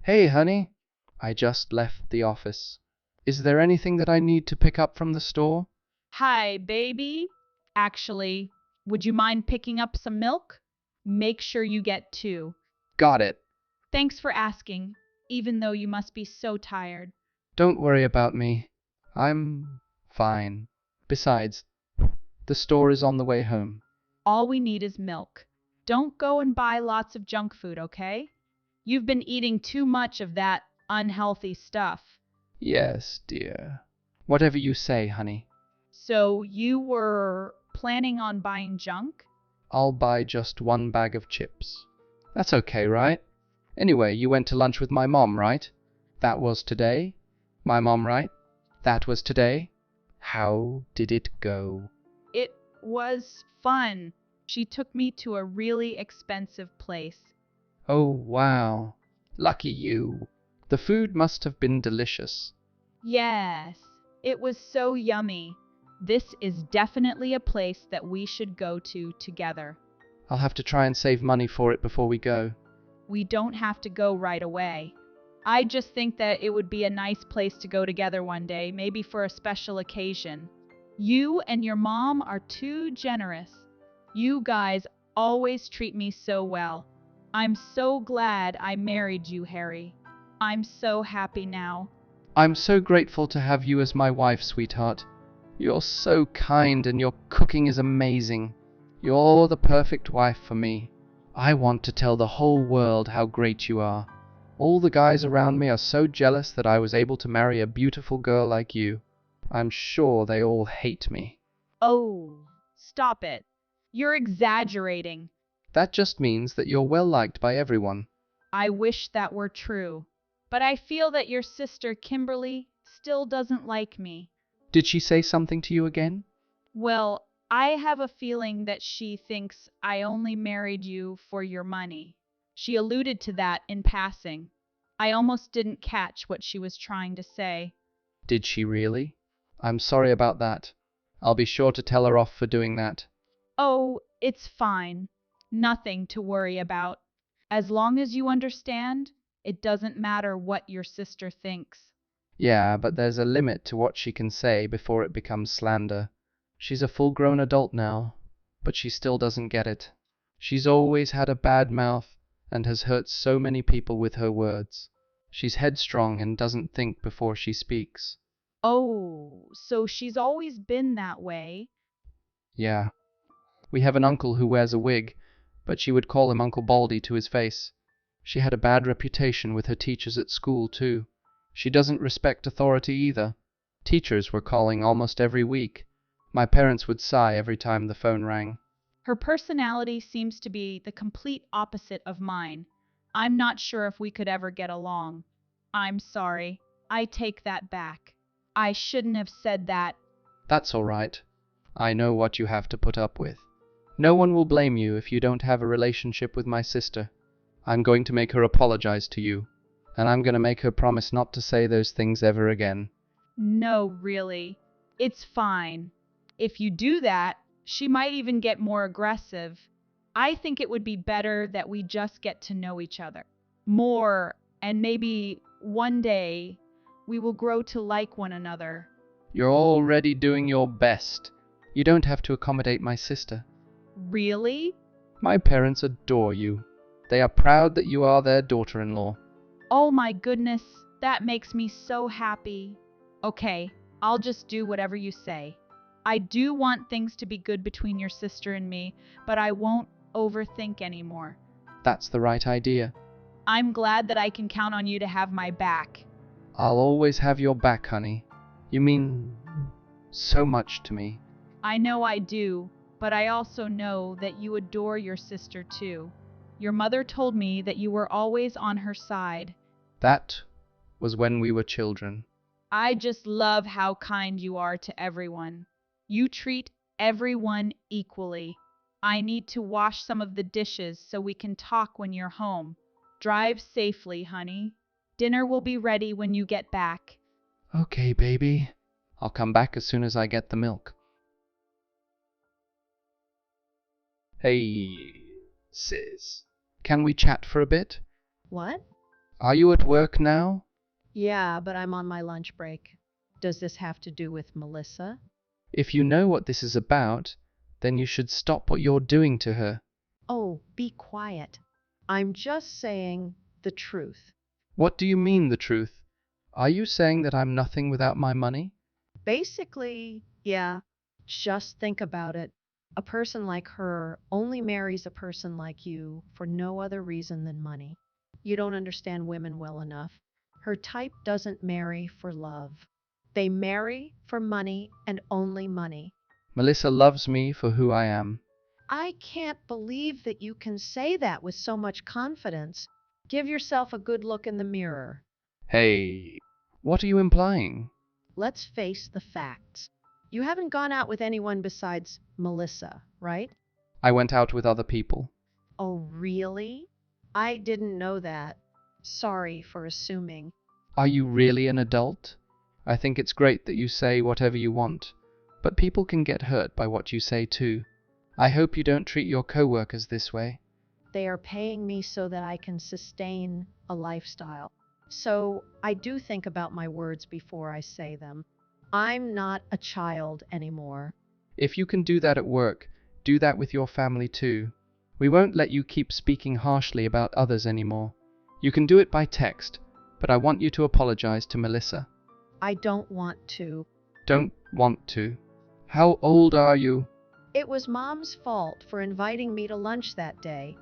Hey, honey. I just left the office. Is there anything that I need to pick up from the store? Hi, baby. Actually, would you mind picking up some milk? Make sure you get two. Got it. Thanks for asking, even though you must be so tired. Don't worry about me. I'm fine. Besides, the store is on the way home. All we need is milk. Don't go and buy lots of junk food, okay? You've been eating too much of that unhealthy stuff. Yes, dear. Whatever you say, honey. So you were planning on buying junk? I'll buy just one bag of chips. That's okay, right? Anyway, you went to lunch with my mom, right? That was today? My mom, right? That was today? How did it go? It was fun. She took me to a really expensive place. Oh, wow. Lucky you. The food must have been delicious. Yes, it was so yummy. This is definitely a place that we should go to together. I'll have to try and save money for it before we go. We don't have to go right away. I just think that it would be a nice place to go together one day, maybe for a special occasion. You and your mom are too generous. You guys always treat me so well. I'm so glad I married you, Harry. I'm so happy now. I'm so grateful to have you as my wife, sweetheart. You're so kind and your cooking is amazing. You're the perfect wife for me. I want to tell the whole world how great you are. All the guys around me are so jealous that I was able to marry a beautiful girl like you. I'm sure they all hate me. Oh, stop it. You're exaggerating. That just means that you're well liked by everyone. I wish that were true. But I feel that your sister Kimberly still doesn't like me. Did she say something to you again? Well, I have a feeling that she thinks I only married you for your money. She alluded to that in passing. I almost didn't catch what she was trying to say. Did she really? I'm sorry about that. I'll be sure to tell her off for doing that. Oh, it's fine. Nothing to worry about. As long as you understand, it doesn't matter what your sister thinks. Yeah, but there's a limit to what she can say before it becomes slander. She's a full-grown adult now, but she still doesn't get it. She's always had a bad mouth and has hurt so many people with her words. She's headstrong and doesn't think before she speaks. Oh, so she's always been that way? Yeah. We have an uncle who wears a wig, but she would call him Uncle Baldy to his face. She had a bad reputation with her teachers at school, too. She doesn't respect authority either. Teachers were calling almost every week. My parents would sigh every time the phone rang. Her personality seems to be the complete opposite of mine. I'm not sure if we could ever get along. I'm sorry. I take that back. I shouldn't have said that. That's all right. I know what you have to put up with. No one will blame you if you don't have a relationship with my sister. I'm going to make her apologize to you, and I'm going to make her promise not to say those things ever again. No, really. It's fine. If you do that, she might even get more aggressive. I think it would be better that we just get to know each other more, and maybe one day we will grow to like one another. You're already doing your best. You don't have to accommodate my sister. Really? My parents adore you. They are proud that you are their daughter-in-law. Oh my goodness, that makes me so happy. Okay, I'll just do whatever you say. I do want things to be good between your sister and me, but I won't overthink anymore. That's the right idea. I'm glad that I can count on you to have my back. I'll always have your back, honey. You mean so much to me. I know I do, but I also know that you adore your sister too. Your mother told me that you were always on her side. That was when we were children. I just love how kind you are to everyone. You treat everyone equally. I need to wash some of the dishes so we can talk when you're home. Drive safely, honey. Dinner will be ready when you get back. Okay, baby. I'll come back as soon as I get the milk. Hey, sis. Can we chat for a bit? What? Are you at work now? Yeah, but I'm on my lunch break. Does this have to do with Melissa? If you know what this is about, then you should stop what you're doing to her. Oh, be quiet. I'm just saying the truth. What do you mean, the truth? Are you saying that I'm nothing without my money? Basically, yeah, just think about it. A person like her only marries a person like you for no other reason than money. You don't understand women well enough. Her type doesn't marry for love. They marry for money and only money. Melissa loves me for who I am. I can't believe that you can say that with so much confidence. Give yourself a good look in the mirror. Hey, what are you implying? Let's face the facts. You haven't gone out with anyone besides Melissa, right? I went out with other people. Oh, really? I didn't know that. Sorry for assuming. Are you really an adult? I think it's great that you say whatever you want, but people can get hurt by what you say too. I hope you don't treat your coworkers this way. They are paying me so that I can sustain a lifestyle. So I do think about my words before I say them. I'm not a child anymore. If you can do that at work, do that with your family too. We won't let you keep speaking harshly about others anymore. You can do it by text, but I want you to apologize to Melissa. I don't want to. Don't want to. How old are you? It was Mom's fault for inviting me to lunch that day.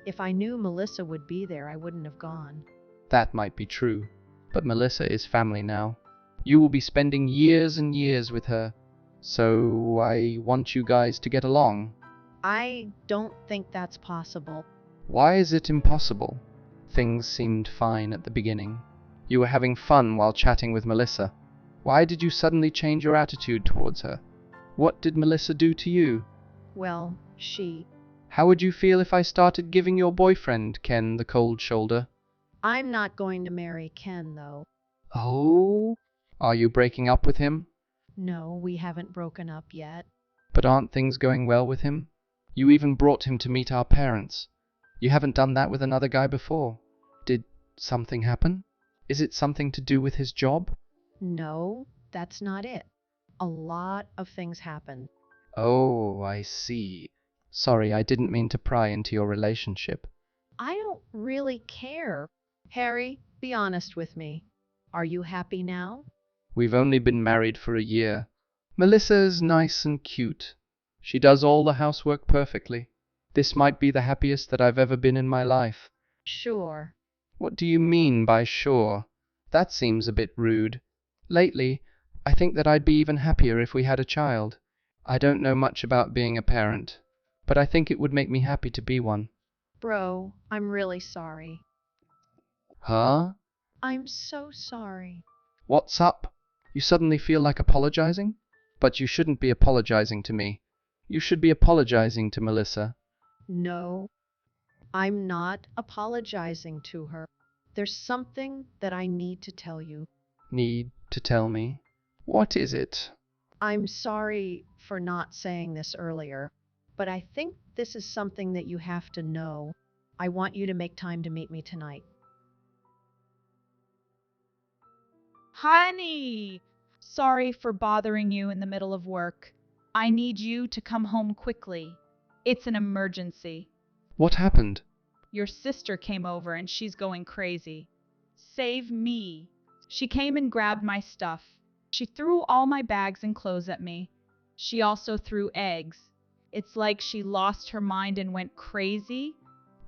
If I knew Melissa would be there, I wouldn't have gone. That might be true, but Melissa is family now. You will be spending years and years with her, so I want you guys to get along. I don't think that's possible. Why is it impossible? Things seemed fine at the beginning. You were having fun while chatting with Melissa. Why did you suddenly change your attitude towards her? What did Melissa do to you? Well, she. How would you feel if I started giving your boyfriend, Ken, the cold shoulder? I'm not going to marry Ken, though. Oh? Are you breaking up with him? No, we haven't broken up yet. But aren't things going well with him? You even brought him to meet our parents. You haven't done that with another guy before. Did something happen? Is it something to do with his job? No, that's not it. A lot of things happened. Oh, I see. Sorry, I didn't mean to pry into your relationship. I don't really care. Harry, be honest with me. Are you happy now? We've only been married for a year. Melissa is nice and cute. She does all the housework perfectly. This might be the happiest that I've ever been in my life. Sure. What do you mean by sure? That seems a bit rude. Lately, I think that I'd be even happier if we had a child. I don't know much about being a parent, but I think it would make me happy to be one. Bro, I'm really sorry. Huh? I'm so sorry. What's up? You suddenly feel like apologizing? But you shouldn't be apologizing to me. You should be apologizing to Melissa. No, I'm not apologizing to her. There's something that I need to tell you. Need to tell me? What is it? I'm sorry for not saying this earlier, but I think this is something that you have to know. I want you to make time to meet me tonight. Honey! Sorry for bothering you in the middle of work. I need you to come home quickly. It's an emergency. What happened? Your sister came over and she's going crazy. Save me. She came and grabbed my stuff. She threw all my bags and clothes at me. She also threw eggs. It's like she lost her mind and went crazy.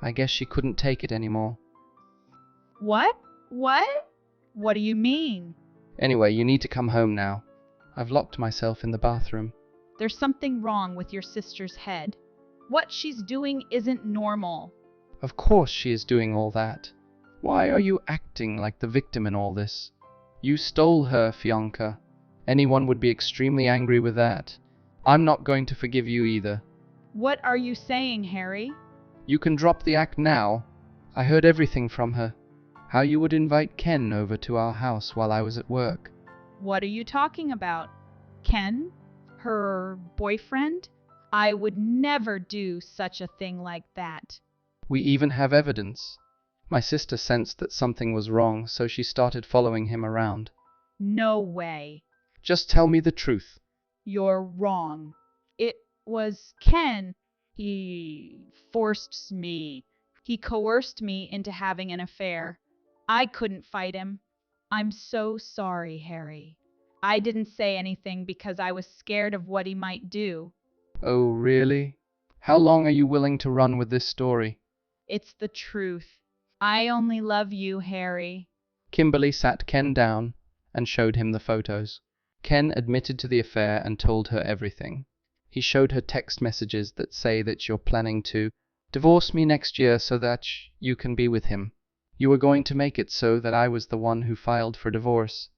I guess she couldn't take it anymore. What? What? What do you mean? Anyway, you need to come home now. I've locked myself in the bathroom. There's something wrong with your sister's head. What she's doing isn't normal. Of course she is doing all that. Why are you acting like the victim in all this? You stole her, Fianca. Anyone would be extremely angry with that. I'm not going to forgive you either. What are you saying, Harry? You can drop the act now. I heard everything from her. How you would invite Ken over to our house while I was at work. What are you talking about? Ken? Her boyfriend? I would never do such a thing like that. We even have evidence. My sister sensed that something was wrong, so she started following him around. No way. Just tell me the truth. You're wrong. It was Ken. He forced me. He coerced me into having an affair. I couldn't fight him. I'm so sorry, Harry. I didn't say anything because I was scared of what he might do. Oh, really? How long are you willing to run with this story? It's the truth. I only love you, Harry. Kimberly sat Ken down and showed him the photos. Ken admitted to the affair and told her everything. He showed her text messages that say that you're planning to divorce me next year so that you can be with him. You were going to make it so that I was the one who filed for divorce.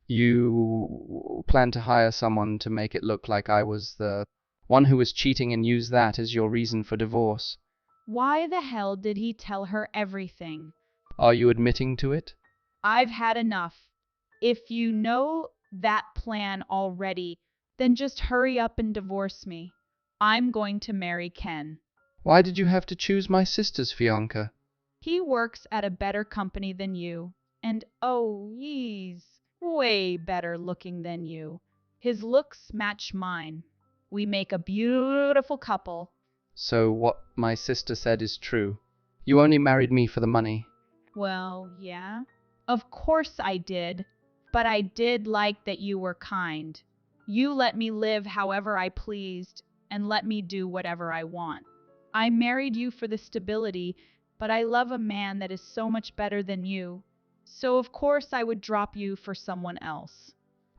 You plan to hire someone to make it look like I was the one who was cheating and use that as your reason for divorce. Why the hell did he tell her everything? Are you admitting to it? I've had enough. If you know that plan already, then just hurry up and divorce me. I'm going to marry Ken. Why did you have to choose my sister's fiancé? He works at a better company than you, and oh, he's way better looking than you. His looks match mine. We make a beautiful couple. So what my sister said is true. You only married me for the money. Well, yeah. Of course I did. But I did like that you were kind. You let me live however I pleased and let me do whatever I want. I married you for the stability, but I love a man that is so much better than you. So of course I would drop you for someone else.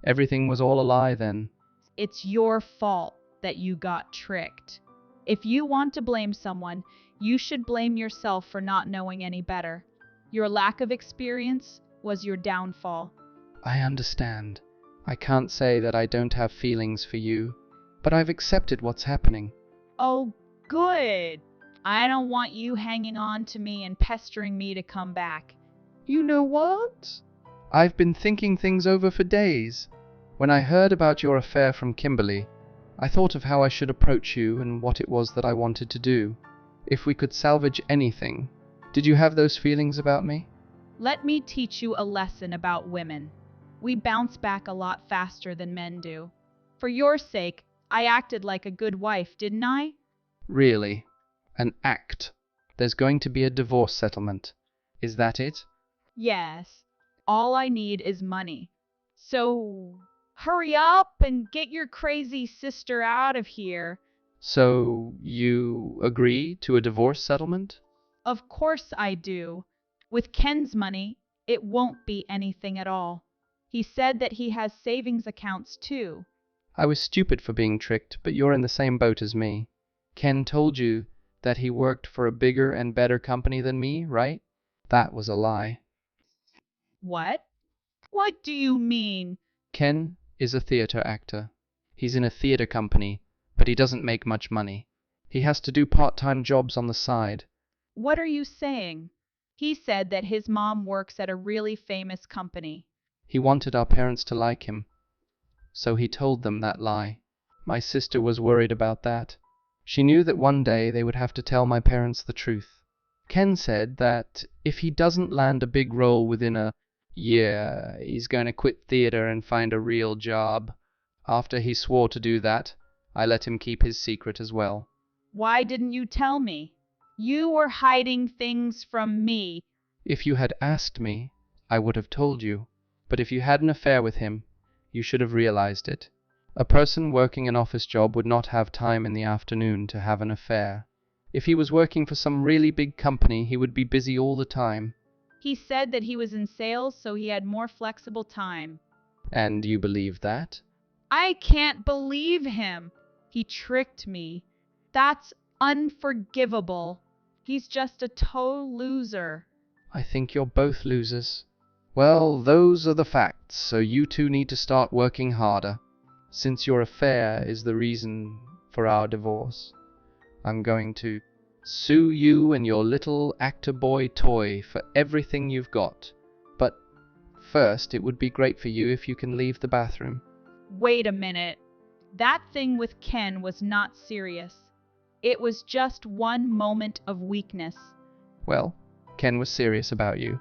Everything was all a lie then. It's your fault that you got tricked. If you want to blame someone, you should blame yourself for not knowing any better. Your lack of experience was your downfall. I understand. I can't say that I don't have feelings for you, but I've accepted what's happening. Oh, good. I don't want you hanging on to me and pestering me to come back. You know what? I've been thinking things over for days. When I heard about your affair from Kimberly, I thought of how I should approach you and what it was that I wanted to do. If we could salvage anything, did you have those feelings about me? Let me teach you a lesson about women. We bounce back a lot faster than men do. For your sake, I acted like a good wife, didn't I? Really? An act? There's going to be a divorce settlement. Is that it? Yes. All I need is money. So, hurry up and get your crazy sister out of here. So, you agree to a divorce settlement? Of course I do. With Ken's money, it won't be anything at all. He said that he has savings accounts too. I was stupid for being tricked, but you're in the same boat as me. Ken told you that he worked for a bigger and better company than me, right? That was a lie. What? What do you mean? Ken is a theater actor. He's in a theater company, but he doesn't make much money. He has to do part-time jobs on the side. What are you saying? He said that his mom works at a really famous company. He wanted our parents to like him, so he told them that lie. My sister was worried about that. She knew that one day they would have to tell my parents the truth. Ken said that if he doesn't land a big role within a year, he's going to quit theater and find a real job. After he swore to do that, I let him keep his secret as well. Why didn't you tell me? You were hiding things from me. If you had asked me, I would have told you. But if you had an affair with him, you should have realized it. A person working an office job would not have time in the afternoon to have an affair. If he was working for some really big company, he would be busy all the time. He said that he was in sales, so he had more flexible time. And you believe that? I can't believe him. He tricked me. That's unforgivable. He's just a total loser. I think you're both losers. Well, those are the facts, so you two need to start working harder. Since your affair is the reason for our divorce, I'm going to sue you and your little actor boy toy for everything you've got. But first, it would be great for you if you can leave the bathroom. Wait a minute. That thing with Ken was not serious. It was just one moment of weakness. Well, Ken was serious about you.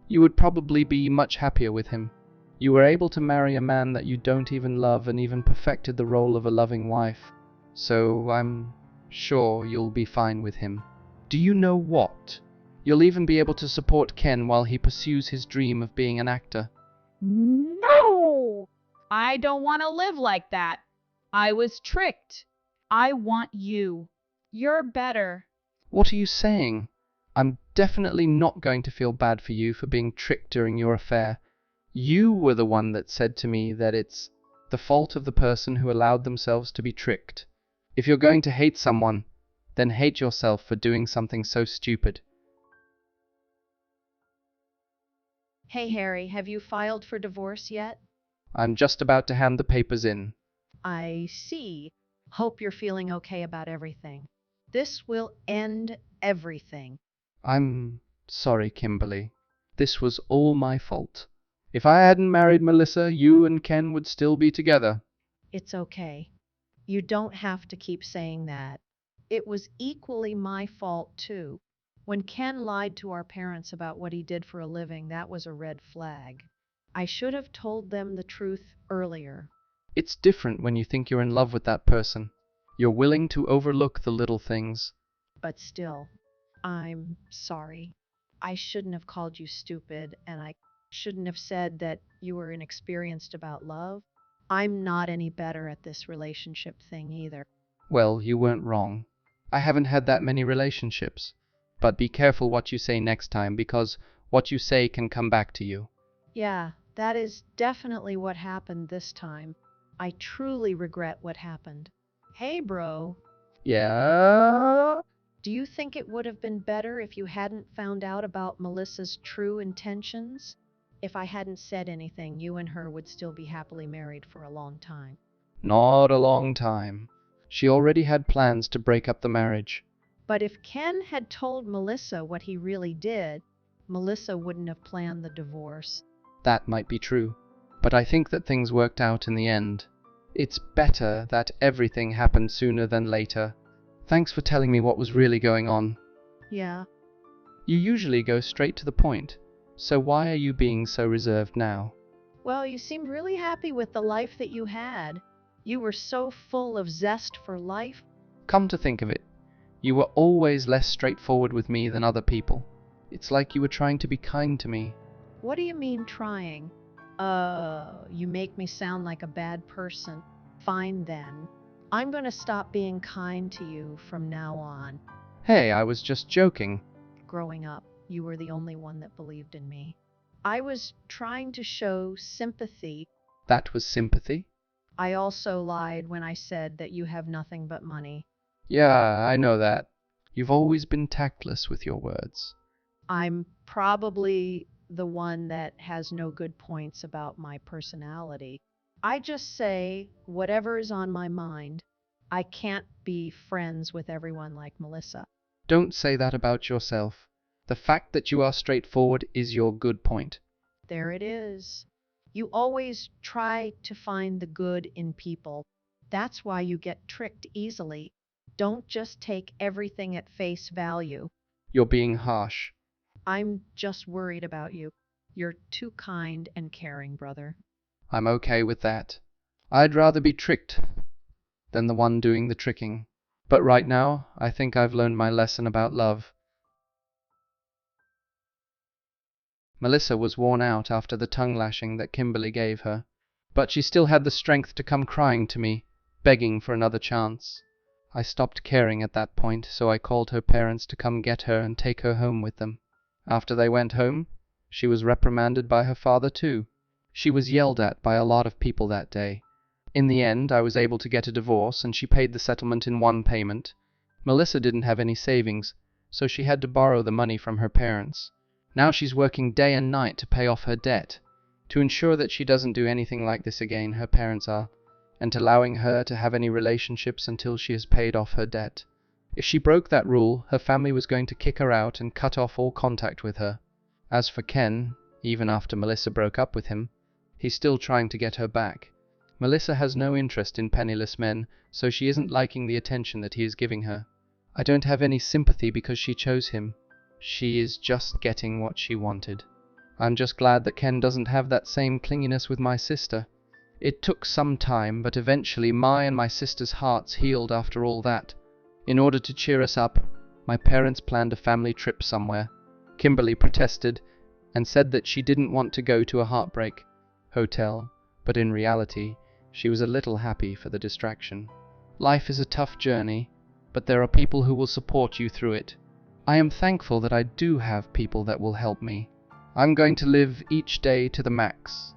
You would probably be much happier with him. You were able to marry a man that you don't even love and even perfected the role of a loving wife. So I'm sure you'll be fine with him. Do you know what? You'll even be able to support Ken while he pursues his dream of being an actor. No! I don't want to live like that. I was tricked. I want you. You're better. What are you saying? I'm definitely not going to feel bad for you for being tricked during your affair. You were the one that said to me that it's the fault of the person who allowed themselves to be tricked. If you're going to hate someone, then hate yourself for doing something so stupid. Hey, Harry, have you filed for divorce yet? I'm just about to hand the papers in. I see. Hope you're feeling okay about everything. This will end everything. I'm sorry, Kimberly. This was all my fault. If I hadn't married Melissa, you and Ken would still be together. It's okay. You don't have to keep saying that. It was equally my fault, too. When Ken lied to our parents about what he did for a living, that was a red flag. I should have told them the truth earlier. It's different when you think you're in love with that person. You're willing to overlook the little things. But still, I'm sorry. I shouldn't have called you stupid, and I shouldn't have said that you were inexperienced about love. I'm not any better at this relationship thing either. Well, you weren't wrong. I haven't had that many relationships. But be careful what you say next time, because what you say can come back to you. Yeah, that is definitely what happened this time. I truly regret what happened. Hey, bro, Yeah? do you think it would have been better if you hadn't found out about Melissa's true intentions? If I hadn't said anything, you and her would still be happily married for a long time. Not a long time. She already had plans to break up the marriage. But if Ken had told Melissa what he really did, Melissa wouldn't have planned the divorce. That might be true. But I think that things worked out in the end. It's better that everything happened sooner than later. Thanks for telling me what was really going on. Yeah, You usually go straight to the point. So why are you being so reserved now? well, you seemed really happy with the life that you had. You were so full of zest for life. Come to think of it, you were always less straightforward with me than other people. It's like you were trying to be kind to me. What do you mean trying? You make me sound like a bad person. Fine then. I'm going to stop being kind to you from now on. Hey, I was just joking. Growing up, you were the only one that believed in me. I was trying to show sympathy. That was sympathy? I also lied when I said that you have nothing but money. Yeah, I know that. You've always been tactless with your words. I'm probably the one that has no good points about my personality. I just say whatever is on my mind. I can't be friends with everyone like Melissa. Don't say that about yourself. The fact that you are straightforward is your good point. There it is. You always try to find the good in people. That's why you get tricked easily. Don't just take everything at face value. You're being harsh. I'm just worried about you. You're too kind and caring, brother. I'm okay with that. I'd rather be tricked than the one doing the tricking. But right now, I think I've learned my lesson about love. Melissa was worn out after the tongue lashing that Kimberly gave her, but she still had the strength to come crying to me, begging for another chance. I stopped caring at that point, so I called her parents to come get her and take her home with them. After they went home, she was reprimanded by her father too. She was yelled at by a lot of people that day. In the end, I was able to get a divorce, and she paid the settlement in one payment. Melissa didn't have any savings, so she had to borrow the money from her parents. Now she's working day and night to pay off her debt. To ensure that she doesn't do anything like this again, her parents are, and allowing her to have any relationships until she has paid off her debt. If she broke that rule, her family was going to kick her out and cut off all contact with her. As for Ken, even after Melissa broke up with him, he's still trying to get her back. Melissa has no interest in penniless men, so she isn't liking the attention that he is giving her. I don't have any sympathy because she chose him. She is just getting what she wanted. I'm just glad that Ken doesn't have that same clinginess with my sister. It took some time, but eventually my and my sister's hearts healed after all that. In order to cheer us up, my parents planned a family trip somewhere. Kimberly protested and said that she didn't want to go to a heartbreak hotel, but in reality, she was a little happy for the distraction. Life is a tough journey, but there are people who will support you through it. I am thankful that I do have people that will help me. I'm going to live each day to the max.